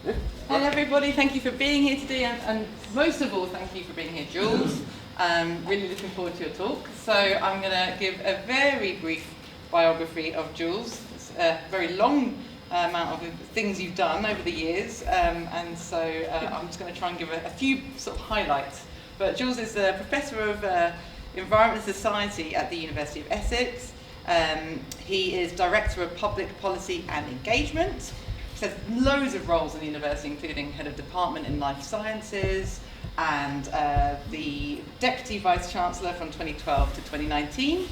Hello everybody, thank you for being here today, and most of all, thank you for being here, Jules. Really looking forward to your talk. So I'm going to give a very brief biography of Jules. It's a very long amount of things you've done over the years, and so I'm just going to try and give a few sort of highlights. But Jules is a professor of Environment and Society at the University of Essex. He is Director of Public Policy and Engagement. He has loads of roles in the university, including Head of Department in Life Sciences and the Deputy Vice Chancellor from 2012 to 2019.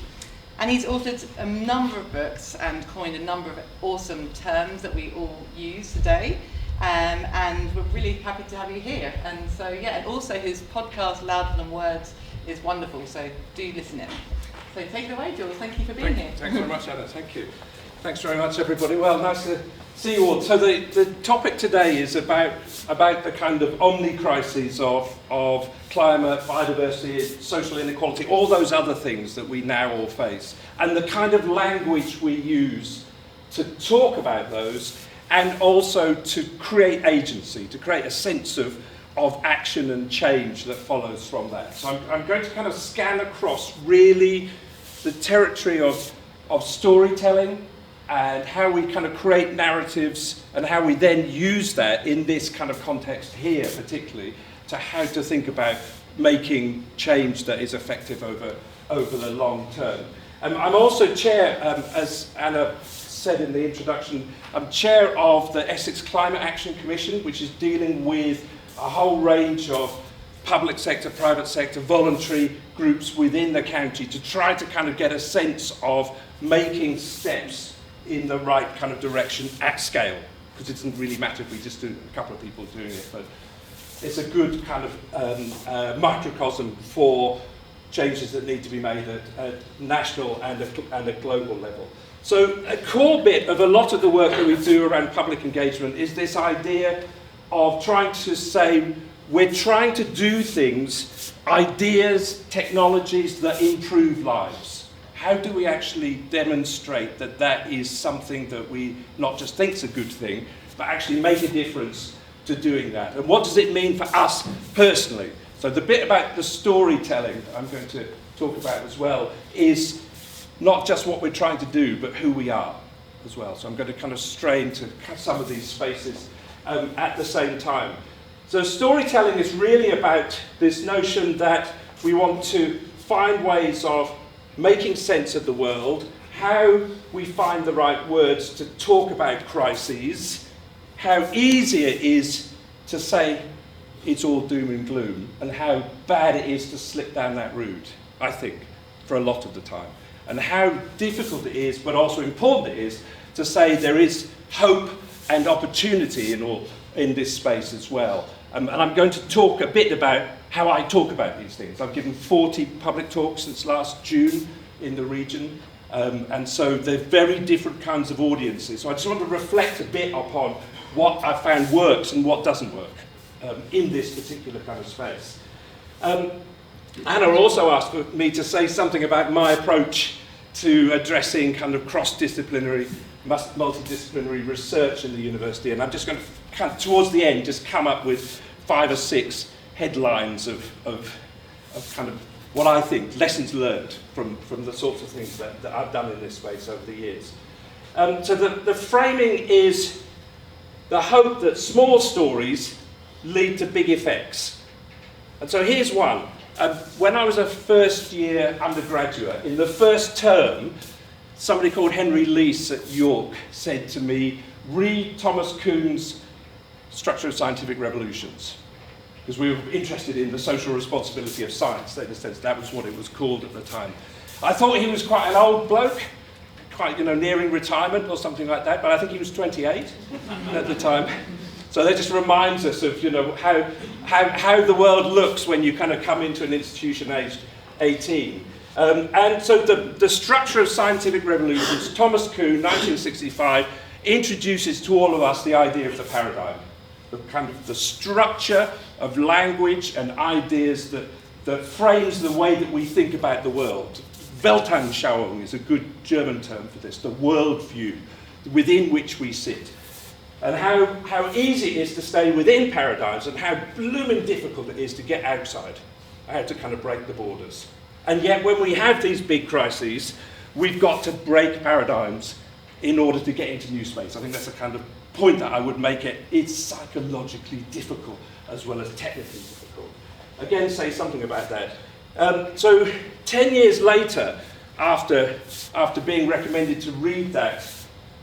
And he's authored a number of books and coined a number of awesome terms that we all use today. And we're really happy to have you here. And so, yeah, and also his podcast, Louder Than Words, is wonderful, so do listen in. So take it away, Jules. Thank you for being here. Thanks very much, Anna. Thank you. Thanks very much, everybody. Well, nice to see you all. So the topic today is about the kind of omni-crises of climate, biodiversity, social inequality, all those other things that we now all face, and the kind of language we use to talk about those, and also to create agency, to create a sense of action and change that follows from that. So I'm going to kind of scan across really the territory of storytelling, and how we kind of create narratives and how we then use that in this kind of context here particularly to how to think about making change that is effective over the long term. I'm also chair, as Anna said in the introduction, I'm chair of the Essex Climate Action Commission, which is dealing with a whole range of public sector, private sector, voluntary groups within the county to try to kind of get a sense of making steps in the right kind of direction at scale, because it doesn't really matter if we just do a couple of people doing it, but it's a good kind of microcosm for changes that need to be made at national and a global level. So a core bit of a lot of the work that we do around public engagement is this idea of trying to say we're trying to do things, ideas, technologies that improve lives. How do we actually demonstrate that that is something that we not just think is a good thing, but actually make a difference to doing that? And what does it mean for us personally? So the bit about the storytelling that I'm going to talk about as well is not just what we're trying to do, but who we are as well. So I'm going to kind of stray into some of these spaces at the same time. So storytelling is really about this notion that we want to find ways of making sense of the world, how we find the right words to talk about crises, how easy it is to say it's all doom and gloom, and how bad it is to slip down that route, I think, for a lot of the time. And how difficult it is, but also important it is, to say there is hope and opportunity in this space as well. And I'm going to talk a bit about how I talk about these things. I've given 40 public talks since last June in the region, and so they're very different kinds of audiences. So I just want to reflect a bit upon what I found works and what doesn't work in this particular kind of space. Anna also asked me to say something about my approach to addressing kind of cross-disciplinary, multidisciplinary research in the university, and I'm just going to kind of, towards the end, just come up with 5 or 6 headlines of kind of what I think lessons learned from the sorts of things that I've done in this space over the years. So the framing is the hope that small stories lead to big effects. And so here's one. When I was a first year undergraduate, in the first term, somebody called Henry Leese at York said to me, read Thomas Kuhn's Structure of Scientific Revolutions, because we were interested in the social responsibility of science. In a sense, that was what it was called at the time. I thought he was quite an old bloke, quite, nearing retirement or something like that, but I think he was 28 at the time. So that just reminds us of, how the world looks when you kind of come into an institution aged 18. And so the Structure of Scientific Revolutions, Thomas Kuhn, 1965, introduces to all of us the idea of the paradigm, the kind of the structure of language and ideas that frames the way that we think about the world. Weltanschauung is a good German term for this, the worldview within which we sit. and how easy it is to stay within paradigms and how blooming difficult it is to get outside, how to kind of break the borders. And yet when we have these big crises, we've got to break paradigms in order to get into new space. I think that's the kind of point that I would make it. It's psychologically difficult as well as technically difficult. Again, say something about that. So 10 years later, after being recommended to read that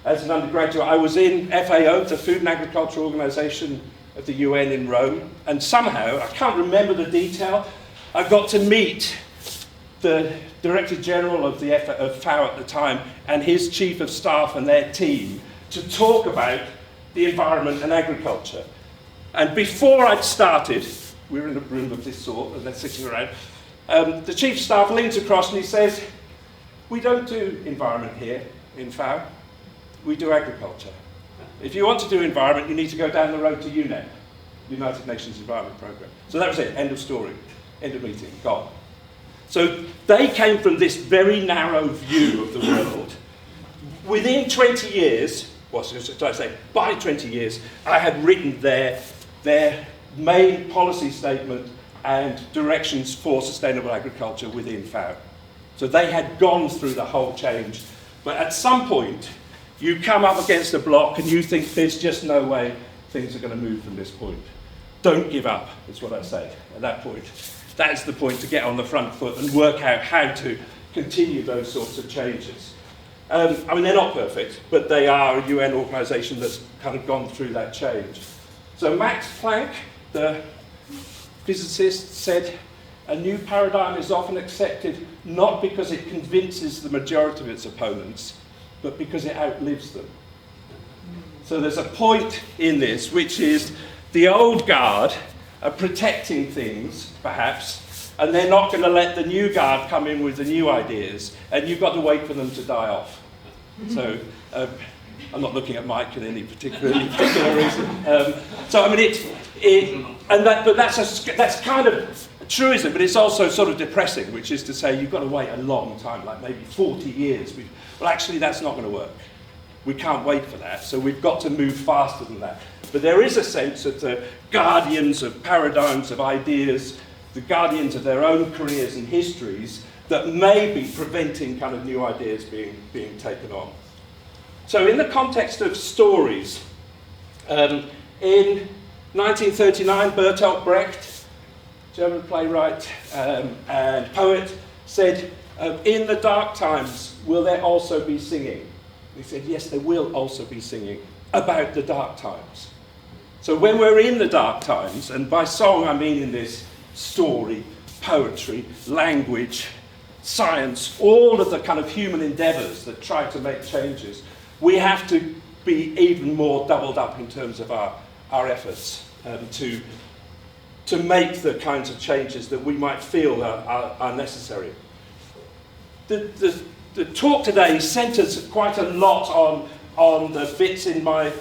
as an undergraduate, I was in FAO, the Food and Agriculture Organization of the UN in Rome, and somehow, I can't remember the detail, I got to meet the Director General of FAO at the time and his Chief of Staff and their team to talk about the environment and agriculture. And before I'd started, we were in a room of this sort, and they're sitting around, the Chief of Staff leans across and he says, "We don't do environment here in FAO, we do agriculture. If you want to do environment, you need to go down the road to UNEP, United Nations Environment Programme." So that was it, end of story, end of meeting, gone. So they came from this very narrow view of the world. Within 20 years, well, should I say, by 20 years, I had written their main policy statement and directions for sustainable agriculture within FAO. So they had gone through the whole change. But at some point, you come up against a block and you think there's just no way things are going to move from this point. Don't give up, is what I say at that point. That's the point, to get on the front foot and work out how to continue those sorts of changes. I mean, they're not perfect, but they are a UN organisation that's kind of gone through that change. So Max Planck, the physicist, said, "A new paradigm is often accepted not because it convinces the majority of its opponents, but because it outlives them." So there's a point in this, which is the old guard are protecting things, perhaps, and they're not going to let the new guard come in with the new ideas, and you've got to wait for them to die off. So I'm not looking at Mike in any particular reason. So I mean, but that's kind of a truism, but it's also sort of depressing, which is to say you've got to wait a long time, like maybe 40 years. Well, actually, that's not going to work. We can't wait for that, so we've got to move faster than that. But there is a sense of the guardians of paradigms, of ideas, the guardians of their own careers and histories that may be preventing kind of new ideas being taken on. So in the context of stories, in 1939, Bertolt Brecht, German playwright and poet, said, "In the dark times, will there also be singing?" He said, yes, there will also be singing about the dark times. So when we're in the dark times, and by song I mean in this story, poetry, language, science, all of the kind of human endeavours that try to make changes, we have to be even more doubled up in terms of our efforts to make the kinds of changes that we might feel are necessary. The talk today centres quite a lot on the bits in my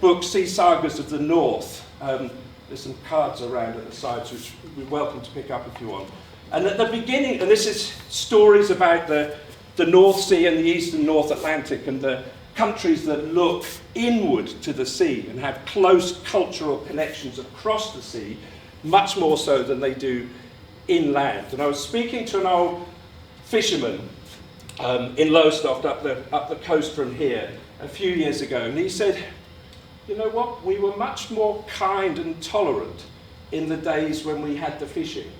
book, Sagas of the North. There's some cards around at the sides which you're welcome to pick up if you want. And at the beginning, and this is stories about the North Sea and the East and North Atlantic and the countries that look inward to the sea and have close cultural connections across the sea, much more so than they do inland. And I was speaking to an old fisherman in Lowestoft up the coast from here a few years ago, and he said, "You know what, we were much more kind and tolerant in the days when we had the fishing."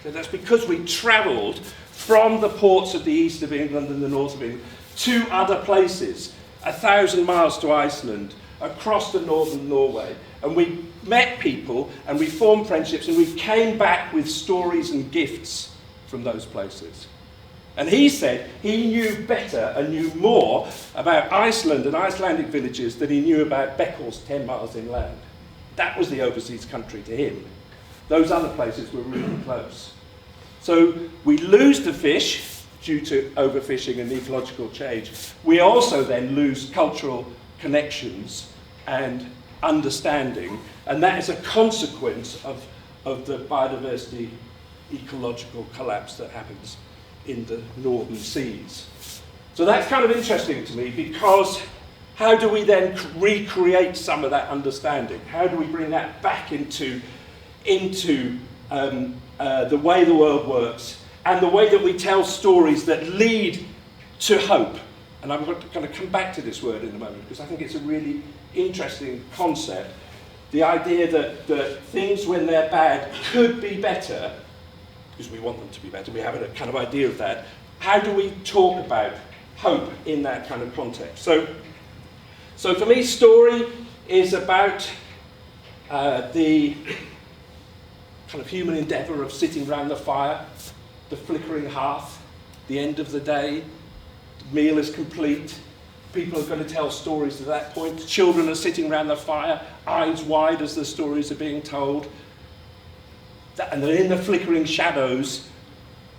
So that's because we travelled from the ports of the east of England and the north of England to other places, 1,000 miles to Iceland, across to northern Norway, and we met people and we formed friendships and we came back with stories and gifts from those places. And he said he knew better and knew more about Iceland and Icelandic villages than he knew about Beccles 10 miles inland. That was the overseas country to him. Those other places were really close. So we lose the fish due to overfishing and ecological change. We also then lose cultural connections and understanding, and that is a consequence of the biodiversity ecological collapse that happens in the northern seas. So that's kind of interesting to me because how do we then recreate some of that understanding? How do we bring that back into the way the world works and the way that we tell stories that lead to hope? And I'm going to come back to this word in a moment because I think it's a really interesting concept. The idea that things, when they're bad, could be better, because we want them to be better. We have a kind of idea of that. How do we talk about hope in that kind of context? So for me, story is about the kind of human endeavour of sitting around the fire, the flickering hearth, the end of the day, the meal is complete, people are going to tell stories at that point, children are sitting around the fire, eyes wide as the stories are being told, and then in the flickering shadows,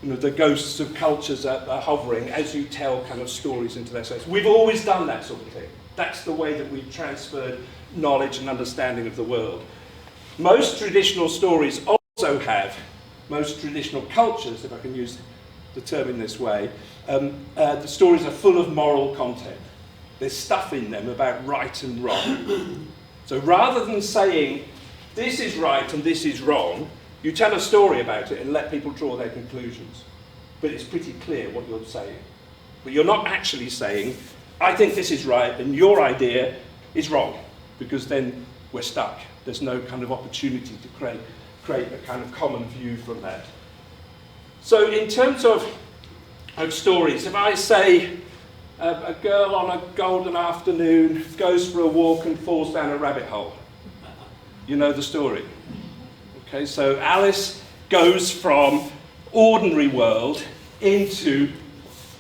you know, the ghosts of cultures are hovering as you tell kind of stories into their space. We've always done that sort of thing. That's the way that we've transferred knowledge and understanding of the world. Most traditional stories also have, most traditional cultures, if I can use the term in this way, the stories are full of moral content. There's stuff in them about right and wrong. So rather than saying, this is right and this is wrong, you tell a story about it and let people draw their conclusions. But it's pretty clear what you're saying. But you're not actually saying, I think this is right and your idea is wrong, because then we're stuck. There's no kind of opportunity to create a kind of common view from that. So in terms of stories, if I say a girl on a golden afternoon goes for a walk and falls down a rabbit hole, you know the story. Okay, so Alice goes from ordinary world into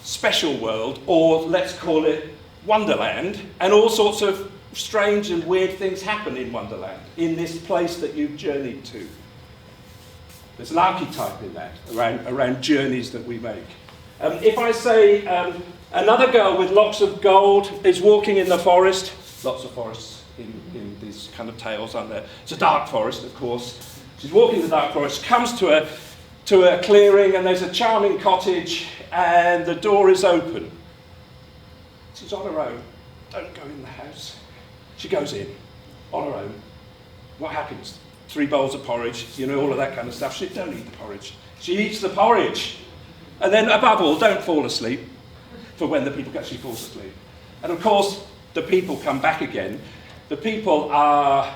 special world, or let's call it Wonderland, and all sorts of strange and weird things happen in Wonderland, in this place that you've journeyed to. There's an archetype in that, around journeys that we make. If I say another girl with locks of gold is walking in the forest, lots of forests in these kind of tales, aren't there? It's a dark forest, of course. She's walking in the dark forest, comes to a clearing, and there's a charming cottage, and the door is open. She's on her own. Don't go in the house. She goes in, on her own. What happens? 3 bowls of porridge, you know, all of that kind of stuff. She don't eat the porridge. She eats the porridge. And then, above all, don't fall asleep for when the people actually fall asleep. And of course, the people come back again. The people are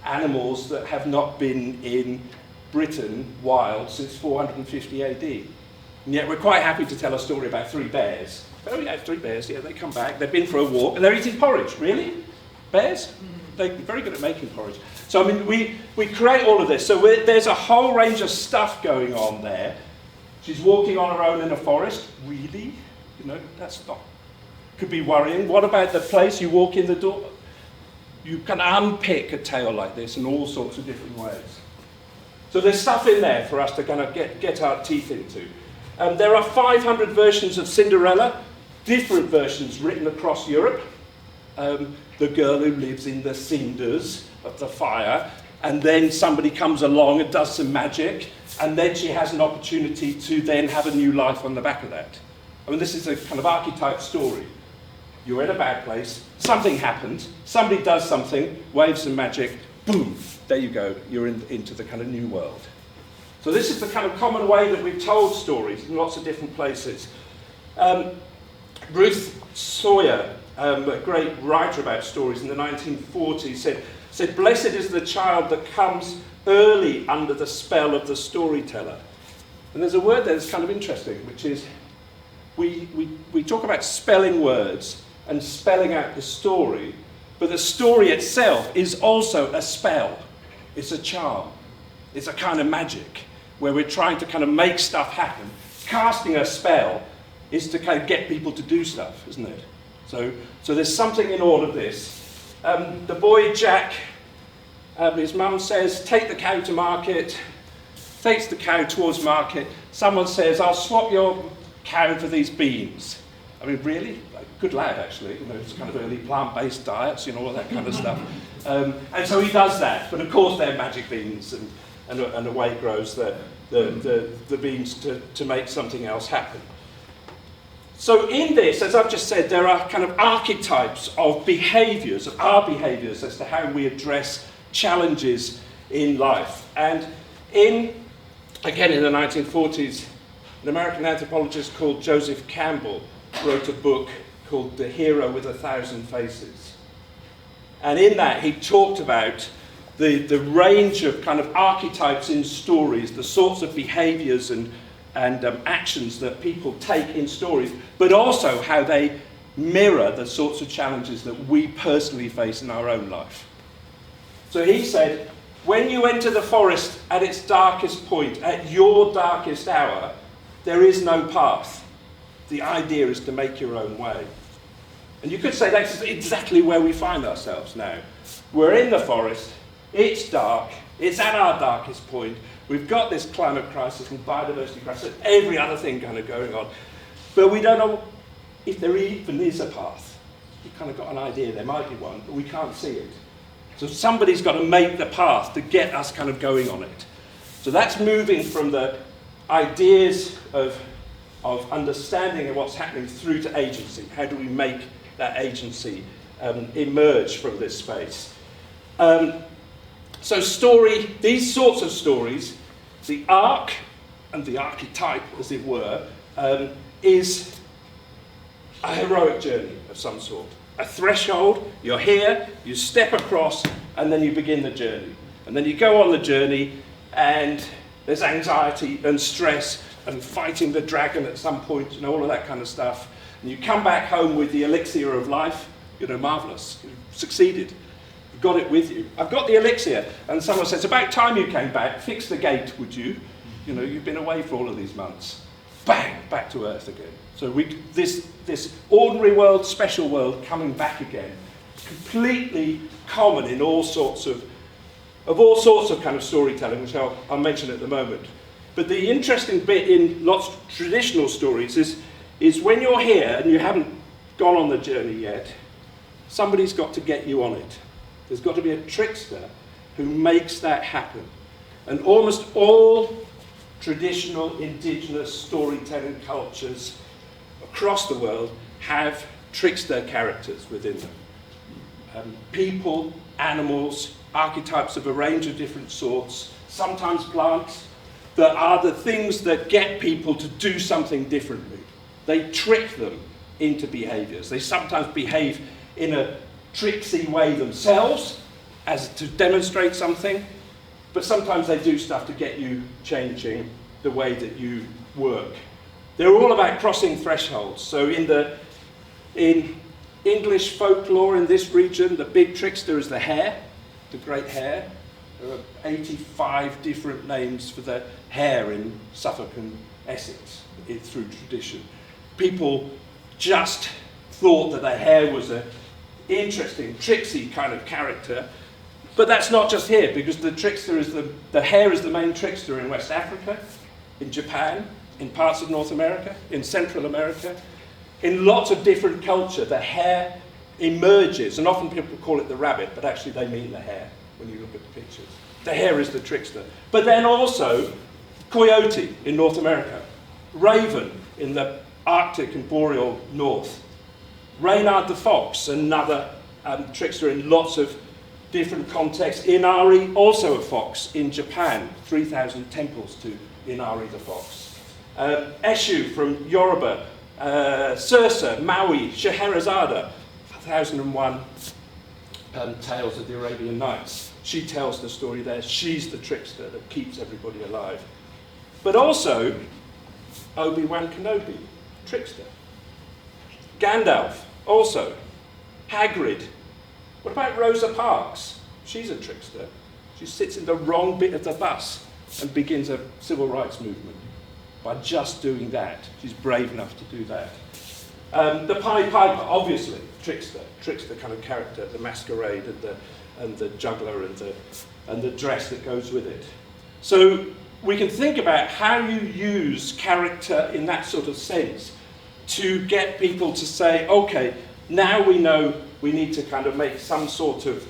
animals that have not been in Britain wild since 450 AD. And yet we're quite happy to tell a story about 3 bears. Oh yeah, 3 bears, yeah, they come back, they've been for a walk, and they're eating porridge. Really? Bears? They're very good at making porridge. So, I mean, we create all of this. So there's a whole range of stuff going on there. She's walking on her own in a forest. Really? You know, that's not... Could be worrying. What about the place you walk in the door? You can unpick a tale like this in all sorts of different ways. So there's stuff in there for us to kind of get our teeth into. There are 500 versions of Cinderella, different versions written across Europe. The girl who lives in the cinders of the fire, and then somebody comes along and does some magic, and then she has an opportunity to then have a new life on the back of that. I mean, this is a kind of archetype story. You're in a bad place, something happens, somebody does something, waves some magic, boom, there you go, you're into the kind of new world. So this is the kind of common way that we've told stories in lots of different places. Ruth Sawyer, a great writer about stories in the 1940s, said, "Blessed is the child that comes early under the spell of the storyteller." And there's a word there that's kind of interesting, which is we talk about spelling words and spelling out the story, but the story itself is also a spell. It's a charm. It's a kind of magic where we're trying to kind of make stuff happen. Casting a spell is to kind of get people to do stuff, isn't it? So there's something in all of this. The boy Jack, his mum says, take the cow to market, takes the cow towards market. Someone says, I'll swap your cow for these beans. I mean, really? Like, good lad, actually. You know, it's kind of early plant-based diets, you know, all that kind of stuff. And so he does that. But of course they're magic beans, and away grows the beans to make something else happen. So in this, as I've just said, there are kind of archetypes of behaviours, of our behaviours, as to how we address challenges in life. And again in the 1940s, an American anthropologist called Joseph Campbell wrote a book called The Hero with a Thousand Faces. And in that he talked about the range of kind of archetypes in stories, the sorts of behaviours and actions that people take in stories, but also how they mirror the sorts of challenges that we personally face in our own life. So he said, when you enter the forest at its darkest point, at your darkest hour, there is no path. The idea is to make your own way. And you could say that's exactly where we find ourselves now. We're in the forest, it's dark, it's at our darkest point, we've got this climate crisis and biodiversity crisis, every other thing kind of going on. But we don't know if there even is a path. We've kind of got an idea there might be one, but we can't see it. So somebody's got to make the path to get us kind of going on it. So that's moving from the ideas of understanding of what's happening through to agency. How do we make that agency emerge from this space? So these sorts of stories, the arc and the archetype, as it were, is a heroic journey of some sort. A threshold, you're here, you step across, and then you begin the journey. And then you go on the journey, and there's anxiety and stress and fighting the dragon at some point, and all of that kind of stuff. And you come back home with the elixir of life, marvellous, you've succeeded. You've got it with you. I've got the elixir. And someone says, about time you came back, fix the gate, would you? You've been away for all of these months. Bang, back to earth again. So this ordinary world, special world coming back again, completely common in all sorts of kind of storytelling, which I'll mention at the moment. But the interesting bit in lots of traditional stories is when you're here and you haven't gone on the journey yet, somebody's got to get you on it. There's got to be a trickster who makes that happen. And almost all traditional indigenous storytelling cultures across the world have trickster characters within them. People, animals, archetypes of a range of different sorts, sometimes plants, that are the things that get people to do something differently. They trick them into behaviours. They sometimes behave in a tricksy way themselves as to demonstrate something, but sometimes they do stuff to get you changing the way that you work. They're all about crossing thresholds. So in English folklore in this region, the big trickster is the hare, the great hare. There are 85 different names for the hare in Suffolk and Essex through tradition. People just thought that the hare was an interesting, tricksy kind of character. But that's not just here, because the trickster is the hare is the main trickster in West Africa, in Japan, in parts of North America, in Central America. In lots of different culture, the hare emerges, and often people call it the rabbit, but actually they mean the hare when you look at the pictures. The hare is the trickster. But then also, coyote in North America, raven in the Arctic and boreal north, Reynard the fox, another trickster in lots of different contexts. Inari, also a fox in Japan, 3,000 temples to Inari the fox. Eshu from Yoruba, Circe, Maui, Scheherazade, 1001 Tales of the Arabian Nights. She tells the story there. She's the trickster that keeps everybody alive. But also, Obi-Wan Kenobi, trickster. Gandalf, also. Hagrid. What about Rosa Parks? She's a trickster. She sits in the wrong bit of the bus and begins a civil rights movement by just doing that. She's brave enough to do that. The Pied Piper, obviously, trickster kind of character, the masquerade and the juggler and the dress that goes with it. So we can think about how you use character in that sort of sense to get people to say, okay, now we know we need to kind of make some sort of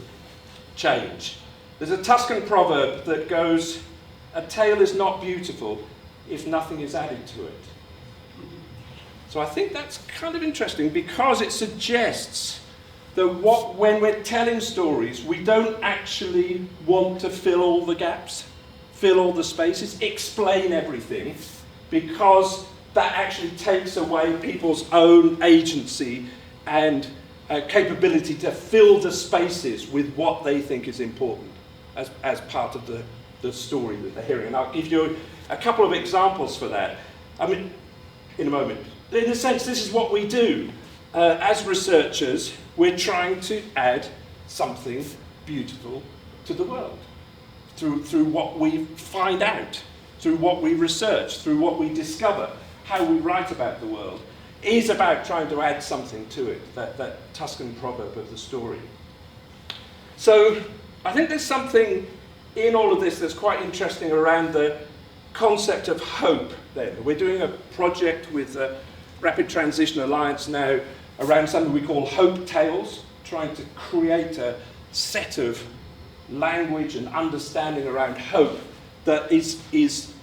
change. There's a Tuscan proverb that goes, a tale is not beautiful if nothing is added to it. So I think that's kind of interesting because it suggests that when we're telling stories, we don't actually want to fill all the gaps, fill all the spaces, explain everything, because that actually takes away people's own agency and capability to fill the spaces with what they think is important as part of the story that they're hearing. And I'll give you a couple of examples for that. I mean, in a moment. In a sense, this is what we do. As researchers, we're trying to add something beautiful to the world through what we find out, through what we research, through what we discover. How we write about the world is about trying to add something to it, that Tuscan proverb of the story. So I think there's something in all of this that's quite interesting around the concept of hope then. We're doing a project with the Rapid Transition Alliance now around something we call hope tales, trying to create a set of language and understanding around hope that is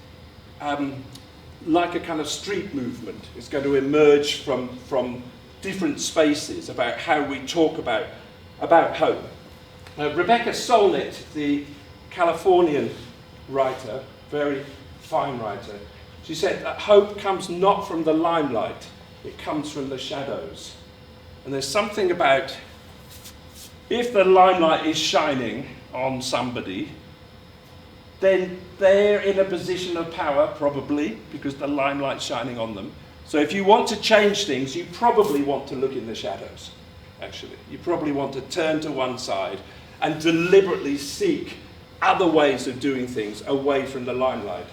like a kind of street movement. It's going to emerge from different spaces about how we talk about hope. Rebecca Solnit, the Californian writer, very fine writer, she said that hope comes not from the limelight, it comes from the shadows. And there's something about, if the limelight is shining on somebody, then they're in a position of power, probably, because the limelight's shining on them. So if you want to change things, you probably want to look in the shadows, actually. You probably want to turn to one side and deliberately seek other ways of doing things away from the limelight.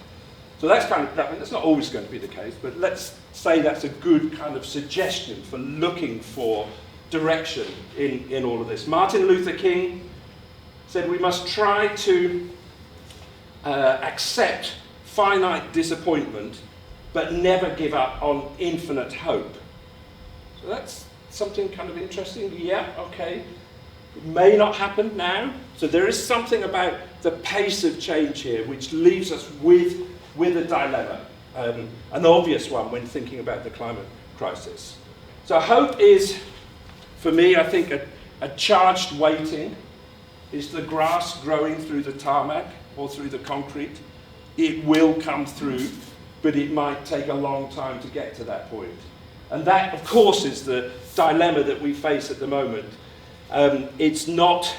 So that's that's not always going to be the case, but let's say that's a good kind of suggestion for looking for direction in all of this. Martin Luther King said we must try to accept finite disappointment, but never give up on infinite hope. So that's something kind of interesting. Yeah, okay. It may not happen now. So there is something about the pace of change here which leaves us with a dilemma, an obvious one when thinking about the climate crisis. So hope is, for me, I think a charged waiting. Is the grass growing through the tarmac or through the concrete? It will come through, but it might take a long time to get to that point. And that, of course, is the dilemma that we face at the moment. It's not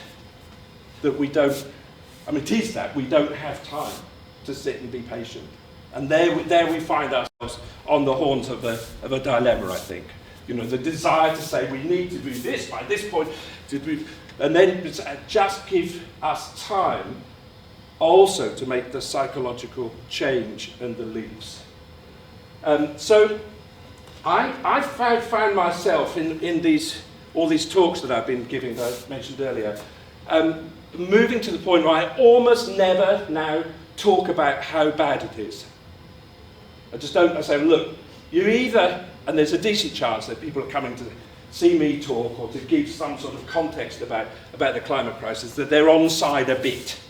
that we don't, I mean, it is that we don't have time to sit and be patient. And there we find ourselves on the horns of a dilemma, I think. You know, the desire to say we need to do this by this point, and then just give us time also to make the psychological change and the leaps. So I found myself in all these talks that I've been giving that I mentioned earlier, moving to the point where I almost never now talk about how bad it is. I just don't. I say, look, you either, and there's a decent chance that people are coming to see me talk or to give some sort of context about the climate crisis, that they're on side a bit.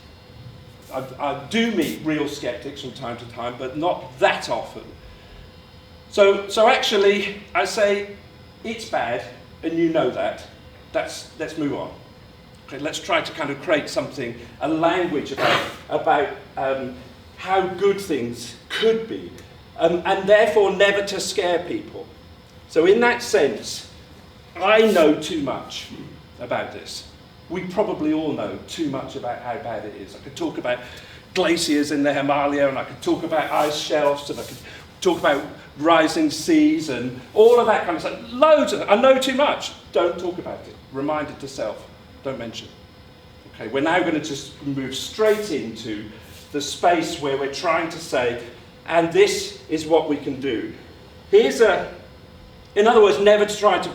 I do meet real skeptics from time to time, but not that often. So actually, I say, it's bad, and you know that. Let's move on. Okay, let's try to kind of create something, a language about how good things could be, and therefore never to scare people. So in that sense, I know too much about this. We probably all know too much about how bad it is. I could talk about glaciers in the Himalaya, and I could talk about ice shelves, and I could talk about rising seas, and all of that kind of stuff. Loads of it. I know too much. Don't talk about it. Remind it to self. Don't mention. Okay, we're now going to just move straight into the space where we're trying to say, and this is what we can do. In other words, never to try to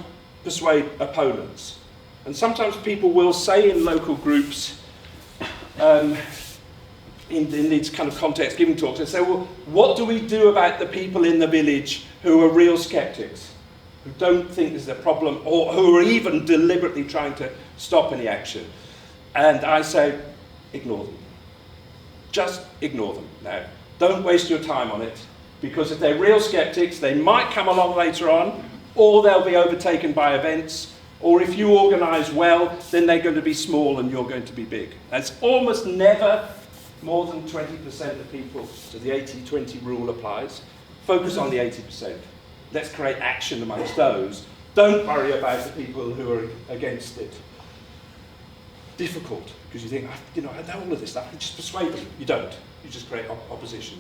persuade opponents. And sometimes people will say in local groups, in these kind of context giving talks, they say, well, what do we do about the people in the village who are real skeptics, who don't think there's a problem, or who are even deliberately trying to stop any action? And I say, ignore them. Just ignore them now. Don't waste your time on it. Because if they're real skeptics, they might come along later on, or they'll be overtaken by events, or if you organise well, then they're going to be small and you're going to be big. That's almost never more than 20% of people. So the 80-20 rule applies. Focus on the 80%. Let's create action amongst those. Don't worry about the people who are against it. Difficult, because you think, I know all of this stuff, I just persuade them. You don't. You just create opposition.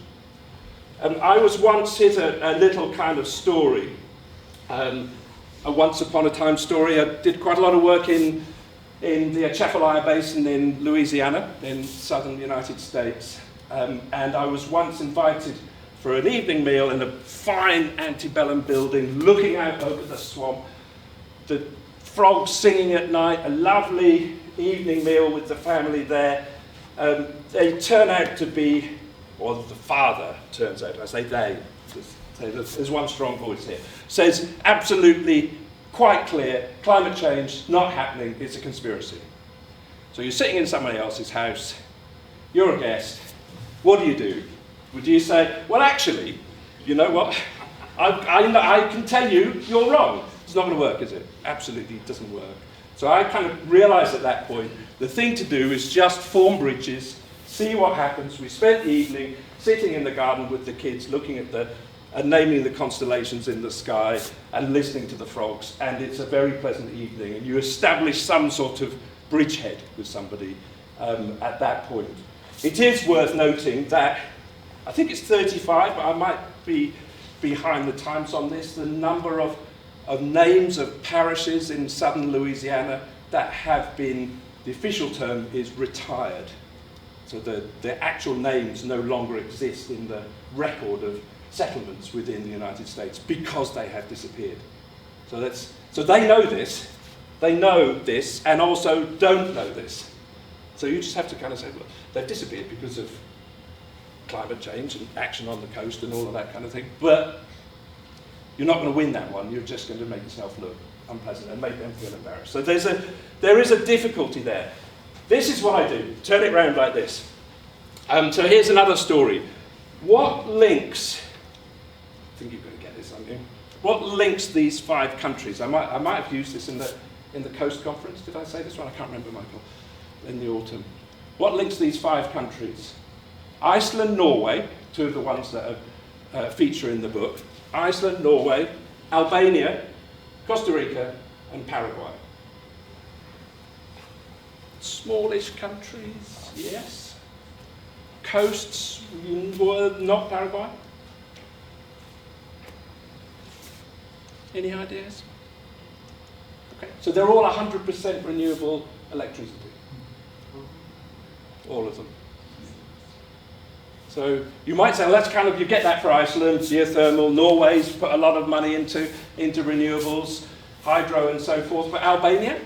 I was once, here's a little kind of story, a once upon a time story. I did quite a lot of work in the Atchafalaya Basin in Louisiana, in southern United States. And I was once invited for an evening meal in a fine antebellum building, looking out over the swamp, the frogs singing at night, a lovely evening meal with the family there. They turn out to be, or the father turns out, I say they, there's one strong voice here, says absolutely quite clear, climate change, not happening, it's a conspiracy. So you're sitting in somebody else's house, you're a guest, what do? Would you say, well actually, you know what, I can tell you, you're wrong. It's not going to work, is it? Absolutely doesn't work. So I kind of realised at that point, the thing to do is just form bridges, see what happens. We spent the evening sitting in the garden with the kids, looking at and naming the constellations in the sky and listening to the frogs, and it's a very pleasant evening, and you establish some sort of bridgehead with somebody at that point. It is worth noting that, I think it's 35, but I might be behind the times on this, the number of names of parishes in southern Louisiana that have been, the official term is retired. So the actual names no longer exist in the record of settlements within the United States because they have disappeared. So they know this, and also don't know this. So you just have to kind of say, well, they've disappeared because of climate change and action on the coast and all of that kind of thing, but you're not going to win that one. You're just going to make yourself look unpleasant and make them feel embarrassed. So there is a difficulty there. This is what I do. Turn it round like this. So here's another story. What links, I think you're going to get this, aren't you? What links these 5 countries? I might have used this in the Coast Conference. Did I say this one? I can't remember, Michael. In the autumn. What links these 5 countries? Iceland, Norway, 2 of the ones that feature in the book. Iceland, Norway, Albania, Costa Rica, and Paraguay. Smallish countries, yes. Coasts, not Paraguay. Any ideas? Okay, so they're all 100% renewable electricity. All of them. So you might say, well, that's kind of, you get that for Iceland, geothermal. Norway's put a lot of money into renewables, hydro and so forth. But Albania,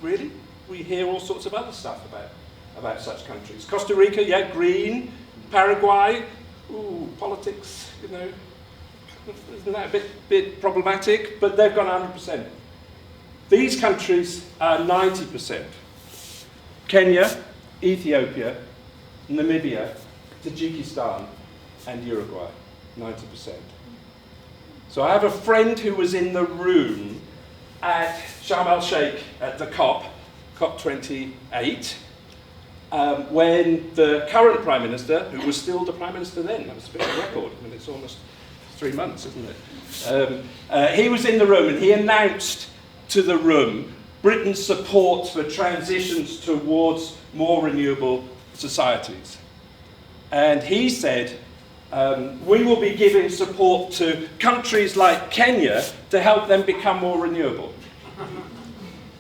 really? We hear all sorts of other stuff about such countries. Costa Rica, yeah, green. Paraguay, ooh, politics, you know, isn't that a bit problematic? But they've gone 100%. These countries are 90%. Kenya, Ethiopia, Namibia, Tajikistan, and Uruguay, 90%. So I have a friend who was in the room at Sharm el-Sheikh at the COP28, when the current Prime Minister, who was still the Prime Minister then, that was a bit of a record, I mean, it's almost 3 months, isn't it? He was in the room and he announced to the room Britain's support for transitions towards more renewable societies. And he said, we will be giving support to countries like Kenya to help them become more renewable.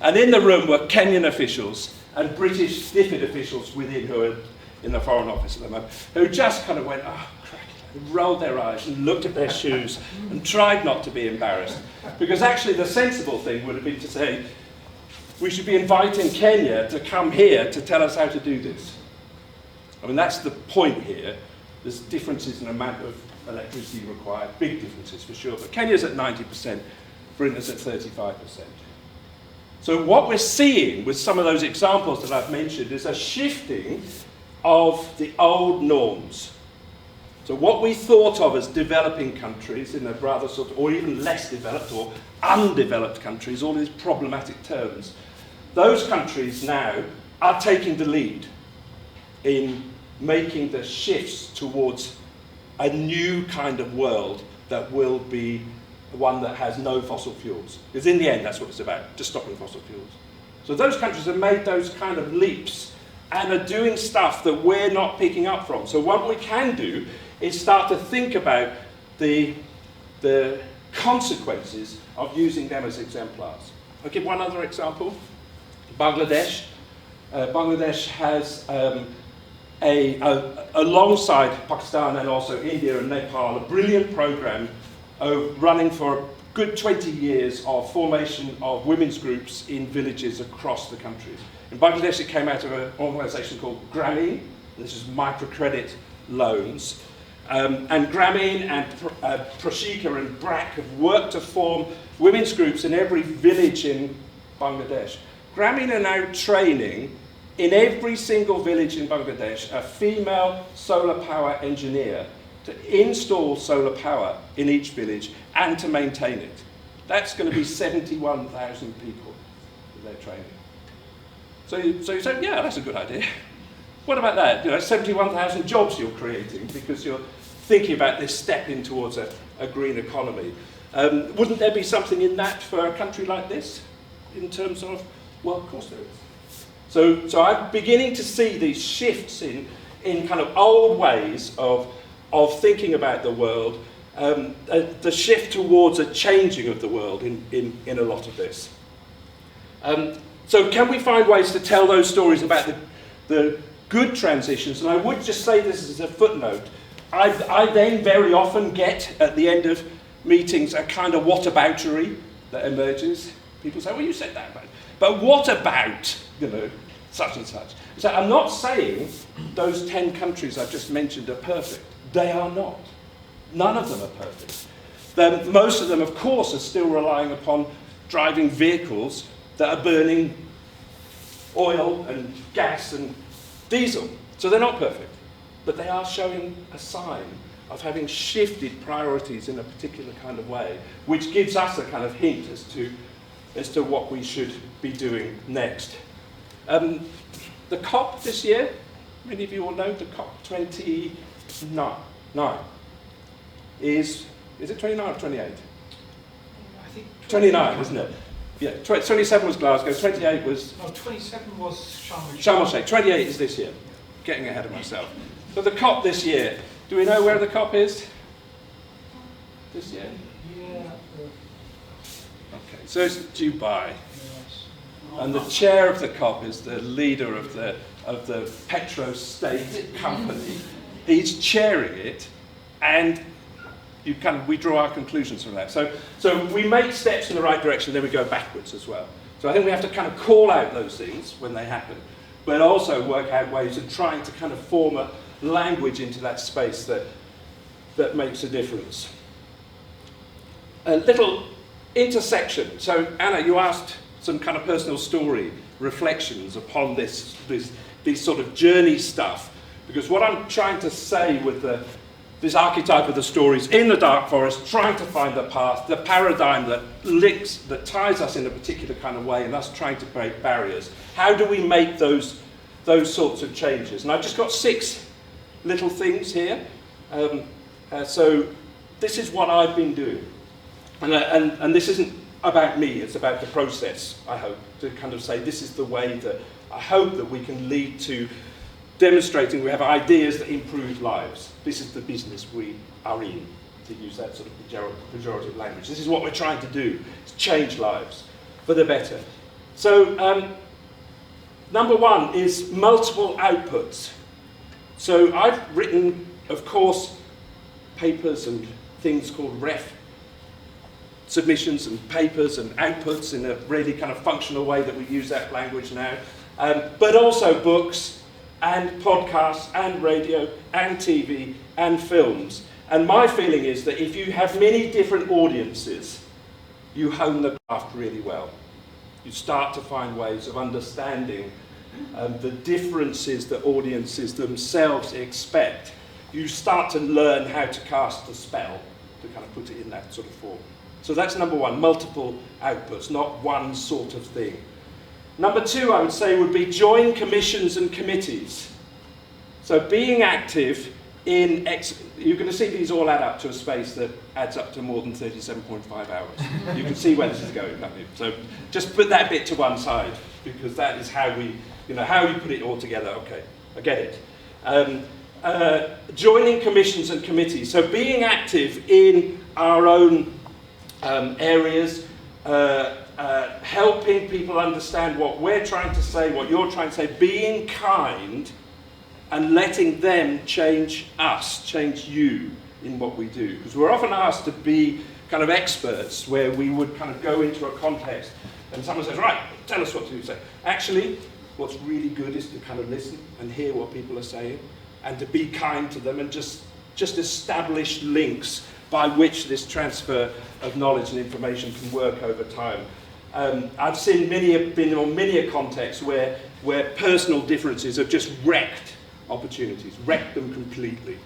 And in the room were Kenyan officials and British DFID officials within, who are in the Foreign Office at the moment, who just kind of went, oh, crack, and rolled their eyes and looked at their shoes and tried not to be embarrassed. Because actually the sensible thing would have been to say, we should be inviting Kenya to come here to tell us how to do this. I mean, that's the point here. There's differences in the amount of electricity required, big differences for sure, but Kenya's at 90%, Britain's at 35%. So what we're seeing with some of those examples that I've mentioned is a shifting of the old norms. So what we thought of as developing countries in a rather sort of, or even less developed or undeveloped countries, all these problematic terms, those countries now are taking the lead in making the shifts towards a new kind of world that will be one that has no fossil fuels. Because in the end, that's what it's about, just stopping fossil fuels. So those countries have made those kind of leaps and are doing stuff that we're not picking up from. So what we can do is start to think about the consequences of using them as exemplars. I'll give one other example. Bangladesh. Bangladesh has, alongside Pakistan and also India and Nepal, a brilliant program running for a good 20 years of formation of women's groups in villages across the country. In Bangladesh, it came out of an organisation called Grameen. This is microcredit loans. And Grameen and Prashika and BRAC have worked to form women's groups in every village in Bangladesh. Grameen are now training in every single village in Bangladesh a female solar power engineer to install solar power in each village and to maintain it. That's going to be 71,000 people that they're training. So you say, yeah, that's a good idea. What about that? 71,000 jobs you're creating because you're thinking about this step in towards a green economy. Wouldn't there be something in that for a country like this in terms of, well, of course there is. So I'm beginning to see these shifts in kind of old ways of thinking about the world, the shift towards a changing of the world in a lot of this. So can we find ways to tell those stories about the good transitions? And I would just say this as a footnote. I then very often get, at the end of meetings, a kind of whataboutery that emerges. People say, well, you said that, but what about, such and such? So I'm not saying those 10 countries I've just mentioned are perfect. They are not. None of them are perfect. Most of them, of course, are still relying upon driving vehicles that are burning oil and gas and diesel. So they're not perfect. But they are showing a sign of having shifted priorities in a particular kind of way, which gives us a kind of hint as to what we should be doing next. The COP this year, many of you will know the COP 29 is it 29 or 28? I think 29, isn't it? Yeah, 27 was Glasgow, 28 was... No, 27 was Sharm el Sheikh. 28 is this year. Getting ahead of myself. So the COP this year, do we know where the COP is this year? Yeah. Okay, so it's Dubai. And the chair of the COP is the leader of the petro-state company. He's chairing it, and we draw our conclusions from that. So we make steps in the right direction, then we go backwards as well. So I think we have to kind of call out those things when they happen, but also work out ways of trying to kind of form a language into that space that makes a difference. A little intersection. So Anna, you asked some kind of personal story reflections upon this sort of journey stuff, because what I'm trying to say with this archetype of the stories in the dark forest, trying to find the path, the paradigm that ties us in a particular kind of way, and us trying to break barriers. How do we make those sorts of changes? And I've just got 6 little things here. So this is what I've been doing. And this isn't about me, it's about the process, I hope, to kind of say this is the way that I hope that we can lead to demonstrating we have ideas that improve lives. This is the business we are in, to use that sort of pejorative language. This is what we're trying to do, is change lives for the better. So number 1 is multiple outputs. So I've written, of course, papers and things called ref submissions and papers and outputs in a really kind of functional way that we use that language now, but also books and podcasts and radio and TV and films. And my feeling is that if you have many different audiences, you hone the craft really well. You start to find ways of understanding the differences that audiences themselves expect you start to learn how to cast a spell to kind of put it in that sort of form. So that's number one, multiple outputs, not one sort of thing. Number two, I would say, would be join commissions and committees. So being active in, you're going to see these all add up to a space that adds up to more than 37.5 hours. You can see where this is going, can't you? So just put that bit to one side, because that is how we, how you put it all together. Okay, I get it. Joining commissions and committees. So being active in our own areas, helping people understand what we're trying to say, what you're trying to say, being kind, and letting them change us, change you in what we do. Because we're often asked to be kind of experts, where we would kind of go into a context and someone says, right, tell us what to say. Actually, what's really good is to kind of listen and hear what people are saying and to be kind to them and just establish links by which this transfer of knowledge and information can work over time. I've been on many a context where personal differences have just wrecked opportunities, wrecked them completely.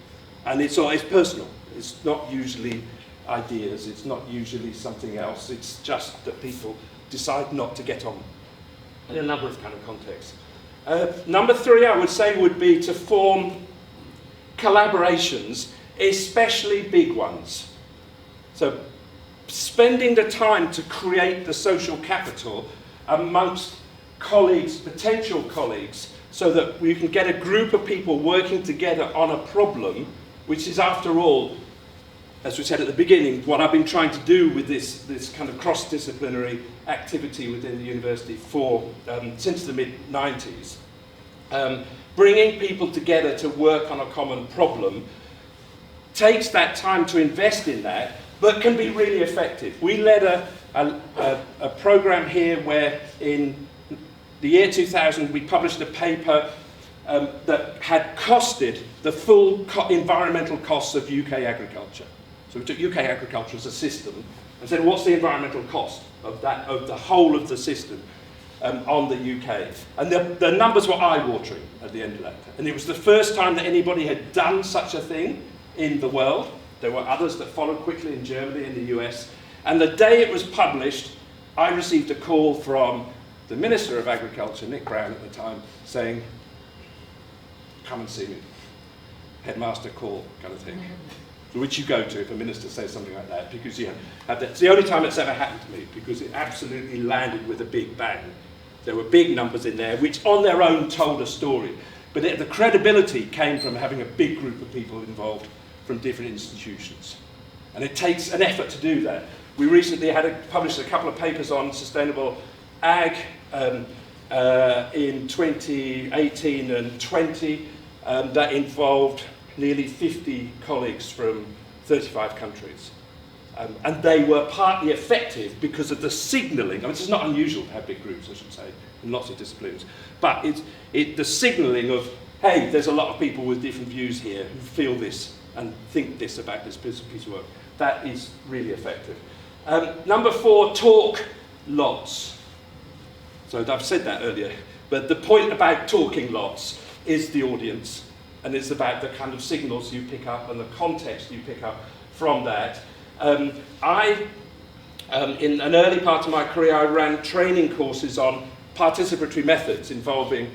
And it's personal. It's not usually ideas, it's not usually something else, it's just that people decide not to get on in a number of kind of contexts. Number three, I would say, would be to form collaborations, especially big ones. So spending the time to create the social capital amongst colleagues, potential colleagues, so that we can get a group of people working together on a problem, which is, after all, as we said at the beginning, what I've been trying to do with this kind of cross-disciplinary activity within the university since the mid-90s. Bringing people together to work on a common problem takes that time to invest in that, but can be really effective. We led a program here where in the year 2000 we published a paper that had costed the full environmental costs of UK agriculture. So we took UK agriculture as a system and said, what's the environmental cost of the whole of the system on the UK? And the numbers were eye-watering at the end of that. And it was the first time that anybody had done such a thing in the world. There were others that followed quickly in Germany and the US. And the day it was published, I received a call from the Minister of Agriculture, Nick Brown at the time, saying, come and see me. Headmaster call kind of thing. Which you go to if a minister says something like that, because it's the only time it's ever happened to me, because it absolutely landed with a big bang. There were big numbers in there, which on their own told a story. But the credibility came from having a big group of people involved from different institutions. And it takes an effort to do that. We recently published a couple of papers on sustainable ag in 2018 and 20 that involved nearly 50 colleagues from 35 countries. And they were partly effective because of the signalling. I mean, it's not unusual to have big groups, I should say, in lots of disciplines. But the signalling of, hey, there's a lot of people with different views here who feel this and think this about this piece of work. That is really effective. Number four, talk lots. So I've said that earlier. But the point about talking lots is the audience. And it's about the kind of signals you pick up and the context you pick up from that. In an early part of my career, I ran training courses on participatory methods involving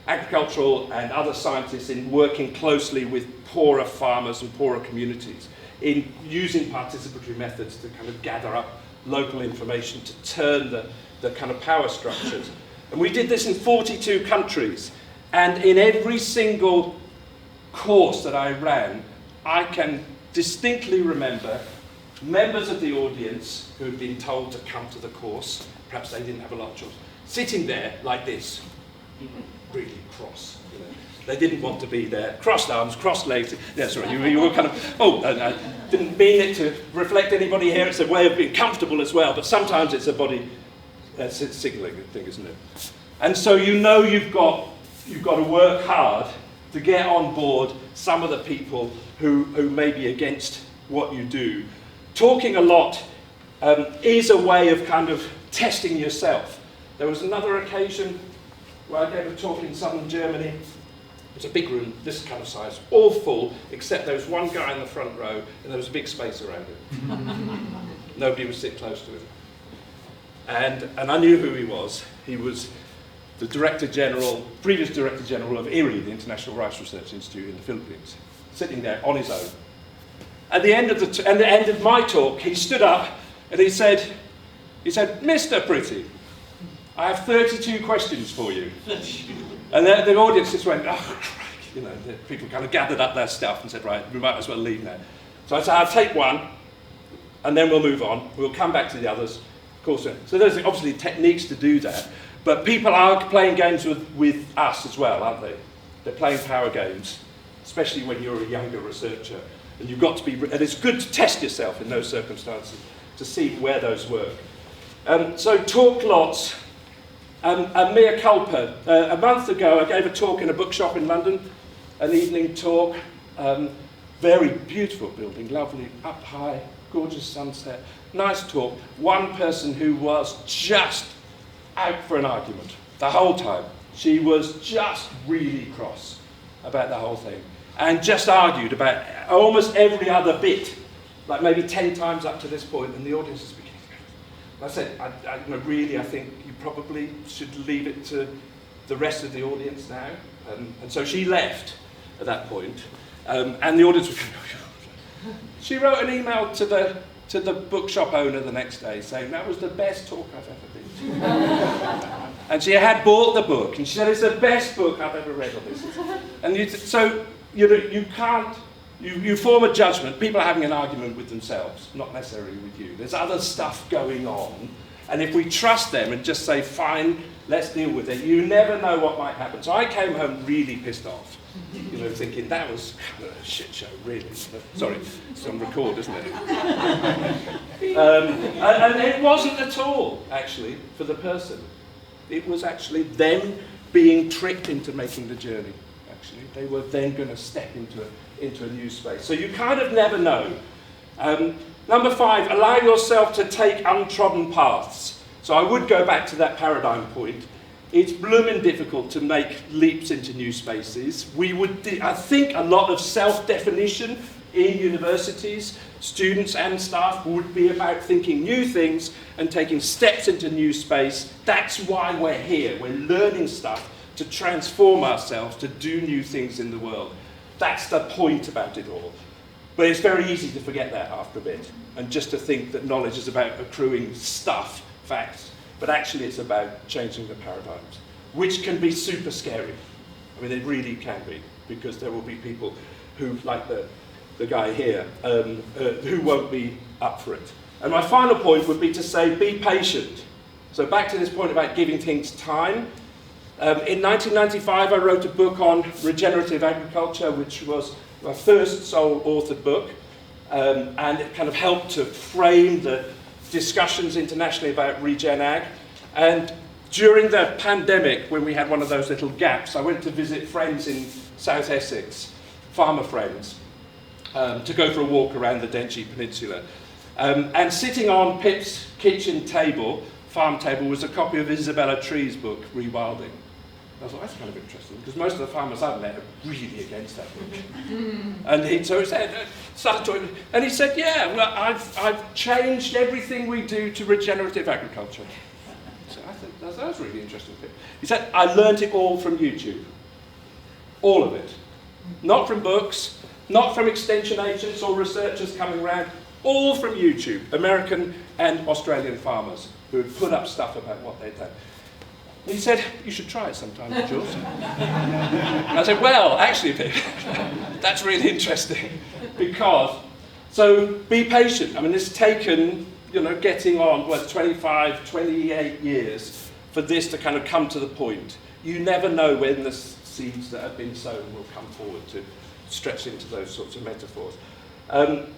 agricultural and other scientists in working closely with poorer farmers and poorer communities, in using participatory methods to kind of gather up local information to turn the kind of power structures. And we did this in 42 countries. And in every single course that I ran, I can distinctly remember members of the audience who had been told to come to the course, perhaps they didn't have a lot of choice, sitting there like this, really cross. They didn't want to be there. Crossed arms, crossed legs. Yeah, sorry, you were kind of, I didn't mean it to reflect anybody here. It's a way of being comfortable as well, but sometimes it's a body signalling thing, isn't it? And so you've got to work hard to get on board some of the people who may be against what you do. Talking a lot is a way of kind of testing yourself. There was another occasion where I gave a talk in southern Germany, It's a big room, this kind of size, all full, except there was one guy in the front row, and there was a big space around him. Nobody would sit close to him. And I knew who he was. He was the previous Director General of IRI, the International Rice Research Institute in the Philippines, sitting there on his own. At the end of my talk, he stood up and he said, "Mr. Pretty, I have 32 questions for you." And the audience just went, "Oh, crikey," the people kind of gathered up their stuff and said, "Right, we might as well leave now." So I said, "I'll take one, and then we'll move on. We'll come back to the others." Of course, so there's obviously techniques to do that, but people are playing games with us as well, aren't they? They're playing power games, especially when you're a younger researcher, and you've got to be, and it's good to test yourself in those circumstances to see where those work. So talk lots. A mea culpa. A month ago, I gave a talk in a bookshop in London, an evening talk. Very beautiful building, lovely, up high, gorgeous sunset, nice talk. One person who was just out for an argument the whole time. She was just really cross about the whole thing, and just argued about almost every other bit, like maybe 10 times up to this point, and the audience is beginning. I said, I think you probably should leave it to the rest of the audience now. And so she left at that point, and the audience was going, she wrote an email to the bookshop owner the next day saying, "That was the best talk I've ever been to." And she had bought the book, and she said, "It's the best book I've ever read on this." And you can't, you form a judgment. People are having an argument with themselves, not necessarily with you. There's other stuff going on, and if we trust them and just say, "Fine, let's deal with it," you never know what might happen. So I came home really pissed off, thinking that was kind of a shit show, really. Sorry, it's on record, isn't it? And it wasn't at all, actually, for the person. It was actually them being tricked into making the journey, actually. They were then going to step into a new space. So you kind of never know. Number 5, allow yourself to take untrodden paths. So I would go back to that paradigm point. It's blooming difficult to make leaps into new spaces. I think a lot of self-definition in universities, students and staff, would be about thinking new things and taking steps into new space. That's why we're here. We're learning stuff to transform ourselves, to do new things in the world. That's the point about it all. But it's very easy to forget that after a bit, and just to think that knowledge is about accruing stuff, facts. But actually it's about changing the paradigms, which can be super scary. I mean, it really can be, because there will be people who, like the guy here, who won't be up for it. And my final point would be to say, be patient. So back to this point about giving things time. In 1995, I wrote a book on regenerative agriculture, which was my first sole authored book, and it kind of helped to frame the discussions internationally about regen ag. And during the pandemic, when we had one of those little gaps, I went to visit friends in South Essex, farmer friends, to go for a walk around the Dengie Peninsula. And sitting on Pip's kitchen table, farm table, was a copy of Isabella Tree's book, Rewilding. I thought, that's kind of interesting, because most of the farmers I've met are really against that book. And he started talking, and he said, "Yeah, well, I've changed everything we do to regenerative agriculture." So I thought, that was really interesting. He said, "I learnt it all from YouTube. All of it. Not from books, not from extension agents or researchers coming around, all from YouTube, American and Australian farmers who had put up stuff about what they'd done." He said, "You should try it sometime, Jules." And I said, "Well, actually, that's really interesting, because, so be patient." I mean, it's taken, getting on, 25, 28 years for this to kind of come to the point. You never know when the seeds that have been sown will come forward to stretch into those sorts of metaphors.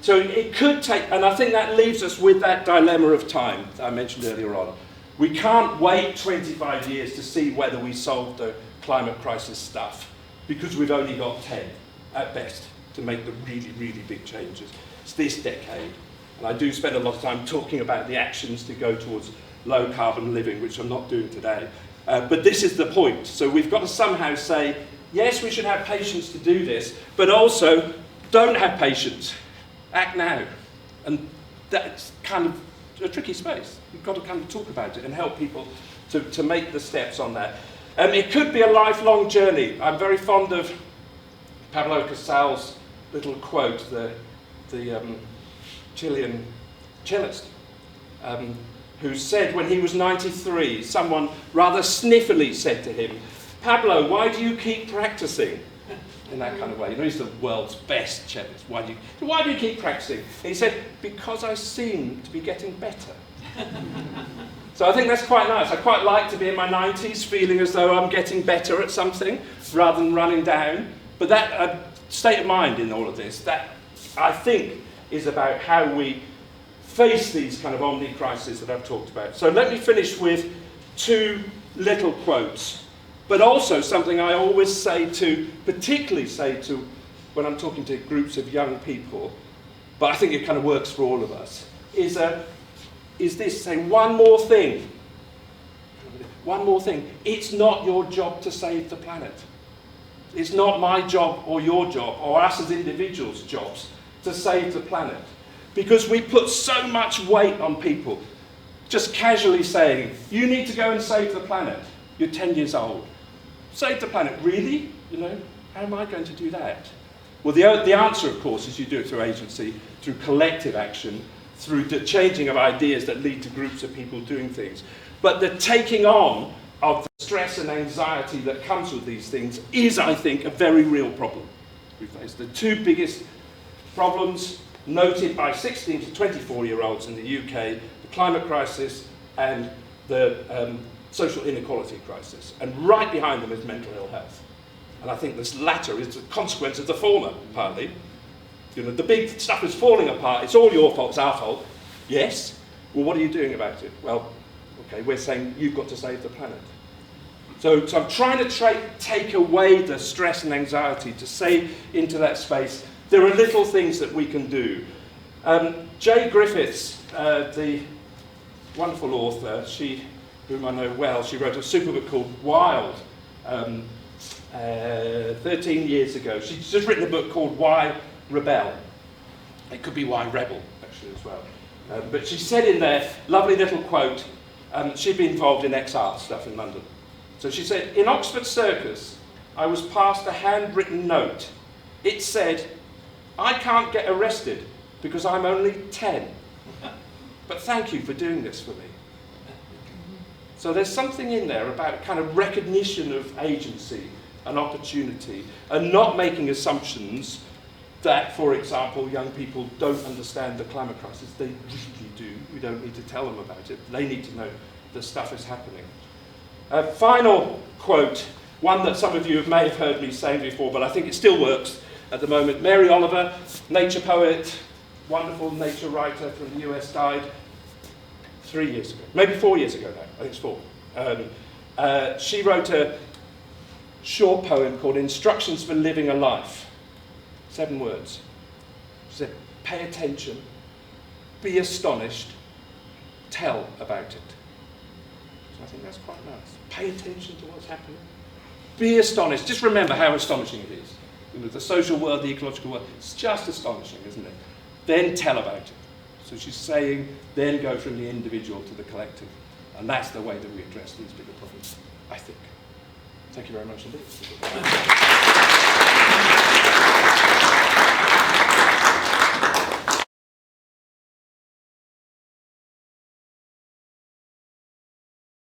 So it could take, and I think that leaves us with that dilemma of time that I mentioned earlier on. We can't wait 25 years to see whether we solved the climate crisis stuff, because we've only got 10 at best to make the really, really big changes. It's this decade. And I do spend a lot of time talking about the actions to go towards low carbon living, which I'm not doing today. But this is the point. So we've got to somehow say, yes, we should have patience to do this, but also don't have patience. Act now. And that's kind of a tricky space. You've got to kind of talk about it and help people to make the steps on that. It could be a lifelong journey. I'm very fond of Pablo Casal's little quote, the Chilean cellist, who said when he was 93, someone rather sniffily said to him, "Pablo, why do you keep practicing?" In that kind of way. You know, he's the world's best cellist. Why do you keep practicing? And he said, "Because I seem to be getting better." So I think that's quite nice. I quite like to be in my 90s feeling as though I'm getting better at something rather than running down. But that state of mind in all of this, that I think is about how we face these kind of omni-crises that I've talked about. So let me finish with two little quotes, but also something I always particularly say to when I'm talking to groups of young people, but I think it kind of works for all of us, is this saying, one more thing. One more thing. It's not your job to save the planet. It's not my job or your job or us as individuals' jobs to save the planet. Because we put so much weight on people just casually saying, you need to go and save the planet. You're 10 years old. Save the planet. Really? You know, how am I going to do that? Well, the answer, of course, is you do it through agency, through collective action, through the changing of ideas that lead to groups of people doing things. But the taking on of the stress and anxiety that comes with these things is, I think, a very real problem we face. The two biggest problems noted by 16 to 24-year-olds in the UK, the climate crisis and the social inequality crisis. And right behind them is mental ill health. And I think this latter is a consequence of the former, partly. You know, the big stuff is falling apart. It's all your fault. It's our fault. Yes. Well, what are you doing about it? Well, okay, we're saying you've got to save the planet. So I'm trying to take away the stress and anxiety to say into that space, there are little things that we can do. Jay Griffiths, the wonderful author, whom I know well, she wrote a super book called Wild 13 years ago. She's just written a book called Why Rebel. It could be Why Rebel, actually, as well. But she said in there, lovely little quote, she'd been involved in ex-art stuff in London. So she said, in Oxford Circus, I was passed a handwritten note. It said, I can't get arrested because I'm only 10. But thank you for doing this for me. So there's something in there about kind of recognition of agency and opportunity and not making assumptions that, for example, young people don't understand the climate crisis. They really do. We don't need to tell them about it. They need to know the stuff is happening. A final quote, one that some of you may have heard me saying before, but I think it still works at the moment. Mary Oliver, nature poet, wonderful nature writer from the US, died 3 years ago, maybe 4 years ago now, I think it's 4. She wrote a short poem called Instructions for Living a Life. 7 words. She said, pay attention, be astonished, tell about it. So I think that's quite nice. Pay attention to what's happening. Be astonished. Just remember how astonishing it is. You know, the social world, the ecological world, it's just astonishing, isn't it? Then tell about it. So she's saying, then go from the individual to the collective. And that's the way that we address these bigger problems, I think. Thank you very much indeed.